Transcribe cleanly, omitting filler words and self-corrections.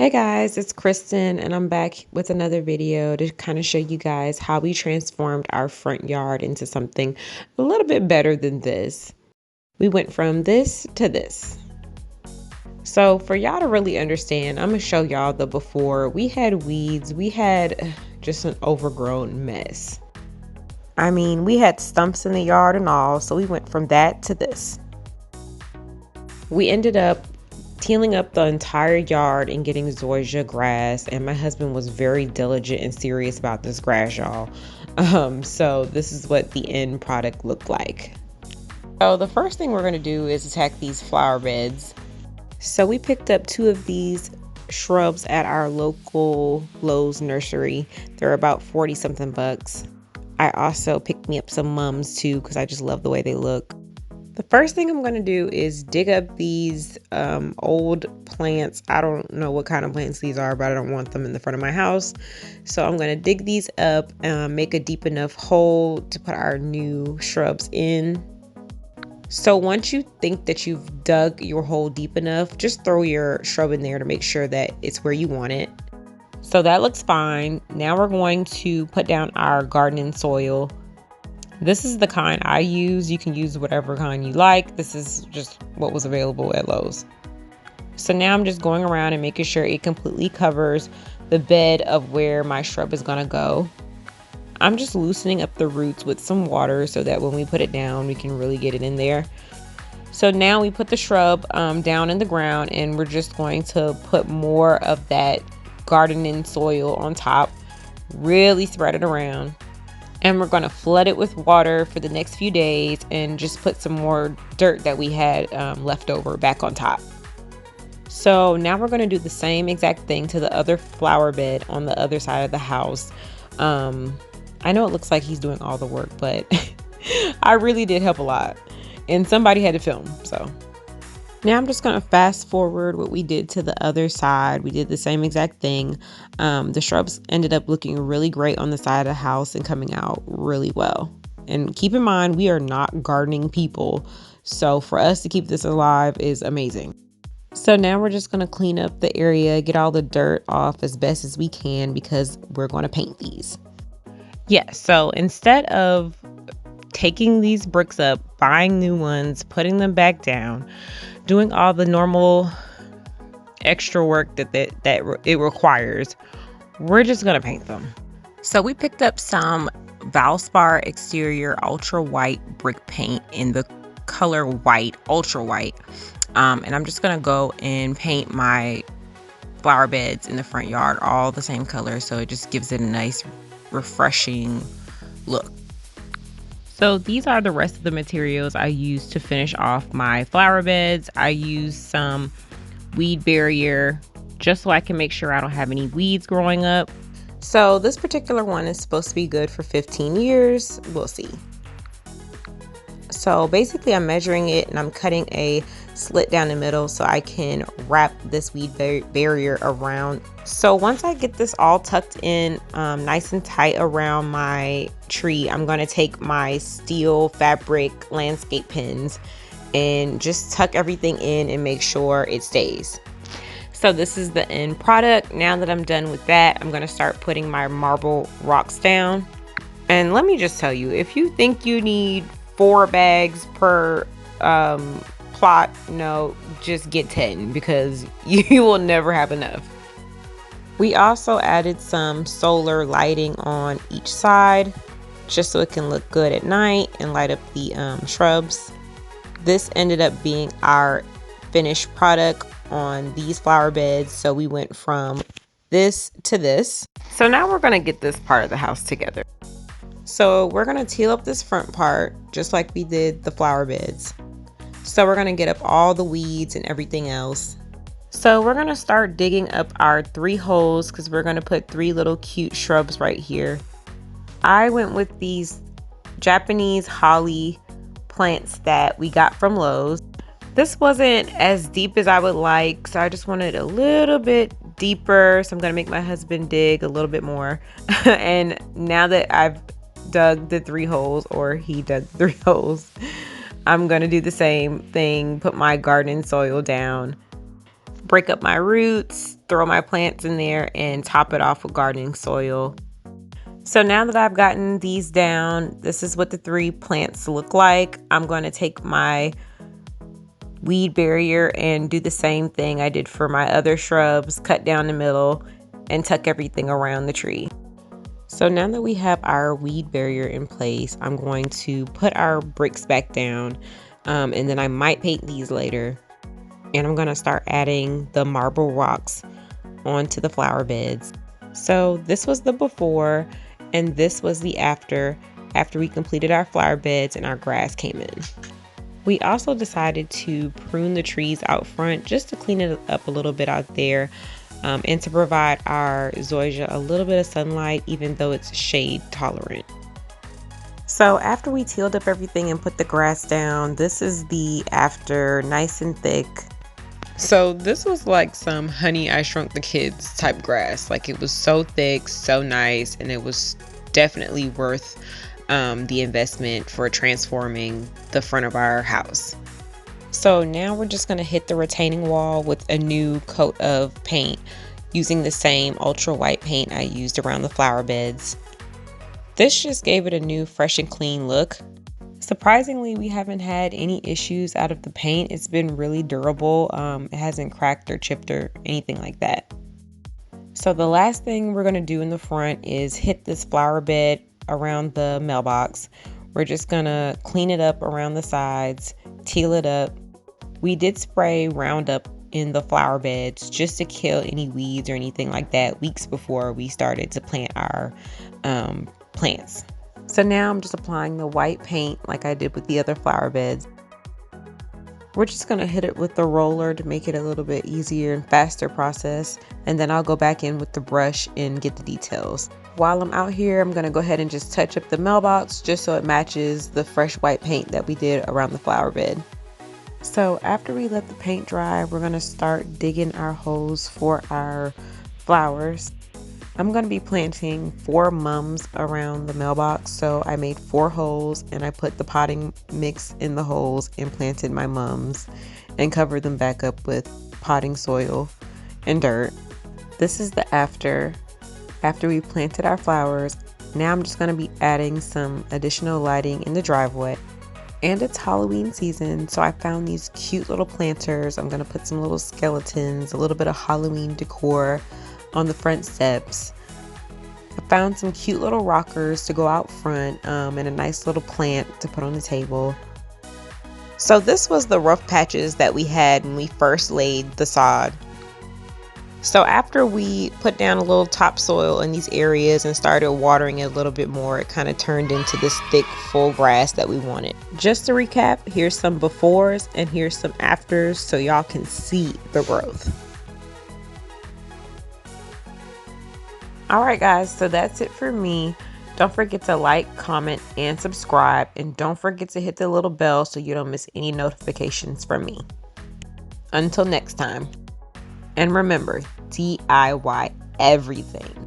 Hey guys, it's Kristen and I'm back with another video to kind of show you guys how we transformed our front yard into something a little bit better than this. We went from this to this. So for y'all to really understand, I'm gonna show y'all the before. We had weeds, we had just an overgrown mess. I mean, we had stumps in the yard and all, so we went from that to this. We ended up tealing up the entire yard and getting zoysia grass, and my husband was very diligent and serious about this grass, y'all. So this is what the end product looked like. So the first thing we're going to do is attack these flower beds. So we picked up 2 of these shrubs at our local Lowe's nursery. They're about 40 something bucks. I also picked me up some mums too because I just love the way they look. The first thing I'm going to do is dig up these old plants. I don't know what kind of plants these are, but I don't want them in the front of my house. So I'm going to dig these up, make a deep enough hole to put our new shrubs in. So once you think that you've dug your hole deep enough, just throw your shrub in there to make sure that it's where you want it. So that looks fine. Now we're going to put down our gardening soil. This is the kind I use. You can use whatever kind you like. This is just what was available at Lowe's. So now I'm just going around and making sure it completely covers the bed of where my shrub is gonna go. I'm just loosening up the roots with some water so that when we put it down, we can really get it in there. So now we put the shrub down in the ground, and we're just going to put more of that gardening soil on top, really spread it around. And we're going to flood it with water for the next few days and just put some more dirt that we had left over back on top. So now we're going to do the same exact thing to the other flower bed on the other side of the house. I know it looks like he's doing all the work, but I really did help a lot. And somebody had to film, so. Now I'm just going to fast forward what we did to the other side. We did the same exact thing. The shrubs ended up looking really great on the side of the house and coming out really well. And keep in mind, we are not gardening people. So for us to keep this alive is amazing. So now we're just going to clean up the area, get all the dirt off as best as we can because we're going to paint these. Yeah, so instead of taking these bricks up, buying new ones, putting them back down, doing all the normal extra work that it requires, we're just gonna paint them. So we picked up some Valspar exterior ultra white brick paint in the color white, ultra white, and I'm just gonna go and paint my flower beds in the front yard all the same color, so it just gives it a nice refreshing look. So these are the rest of the materials I used to finish off my flower beds. I used some weed barrier just so I can make sure I don't have any weeds growing up. So this particular one is supposed to be good for 15 years. We'll see. So basically I'm measuring it and I'm cutting a slit down the middle so I can wrap this weed barrier around. So once I get this all tucked in nice and tight around my tree, I'm going to take my steel fabric landscape pins and just tuck everything in and make sure it stays. So this is the end product. Now that I'm done with that, I'm going to start putting my marble rocks down. And let me just tell you, if you think you need 4 bags per plot, no, just get 10 because you will never have enough. We also added some solar lighting on each side just so it can look good at night and light up the shrubs. This ended up being our finished product on these flower beds. So we went from this to this. So now we're going to get this part of the house together. So we're going to teal up this front part just like we did the flower beds. So we're going to get up all the weeds and everything else. So we're going to start digging up our 3 holes because we're going to put 3 little cute shrubs right here. I went with these Japanese holly plants that we got from Lowe's. This wasn't as deep as I would like, so I just wanted a little bit deeper. So I'm going to make my husband dig a little bit more. And now that I've dug the 3 holes, or he dug 3 holes, I'm going to do the same thing, put my garden soil down, break up my roots, throw my plants in there and top it off with gardening soil. So now that I've gotten these down, this is what the 3 plants look like. I'm going to take my weed barrier and do the same thing I did for my other shrubs, cut down the middle and tuck everything around the tree. So now that we have our weed barrier in place, I'm going to put our bricks back down, and then I might paint these later. And I'm going to start adding the marble rocks onto the flower beds. So this was the before and this was the after we completed our flower beds and our grass came in. We also decided to prune the trees out front just to clean it up a little bit out there, and to provide our zoysia a little bit of sunlight even though it's shade tolerant. So after we tilled up everything and put the grass down, this is the after, nice and thick. So this was like some Honey, I Shrunk the Kids type grass. Like, it was so thick, so nice, and it was definitely worth the investment for transforming the front of our house. So now we're just going to hit the retaining wall with a new coat of paint using the same ultra white paint I used around the flower beds. This just gave it a new fresh and clean look. Surprisingly, we haven't had any issues out of the paint. It's been really durable. It hasn't cracked or chipped or anything like that. So the last thing we're going to do in the front is hit this flower bed around the mailbox. We're just going to clean it up around the sides, teal it up. We did spray Roundup in the flower beds just to kill any weeds or anything like that weeks before we started to plant our plants. So now I'm just applying the white paint like I did with the other flower beds. We're just going to hit it with the roller to make it a little bit easier and faster process. And then I'll go back in with the brush and get the details. While I'm out here, I'm going to go ahead and just touch up the mailbox just so it matches the fresh white paint that we did around the flower bed. So after we let the paint dry, we're going to start digging our holes for our flowers. I'm going to be planting 4 mums around the mailbox, so I made 4 holes and I put the potting mix in the holes and planted my mums and covered them back up with potting soil and dirt. This is the after we planted our flowers. Now I'm just going to be adding some additional lighting in the driveway. And it's Halloween season, so I found these cute little planters. I'm going to put some little skeletons, a little bit of Halloween decor on the front steps. I found some cute little rockers to go out front, and a nice little plant to put on the table. So this was the rough patches that we had when we first laid the sod. So after we put down a little topsoil in these areas and started watering it a little bit more, it kind of turned into this thick, full grass that we wanted. Just to recap, here's some befores and here's some afters so y'all can see the growth. Alright guys, so that's it for me. Don't forget to like, comment, and subscribe. And don't forget to hit the little bell so you don't miss any notifications from me. Until next time. And remember, DIY everything.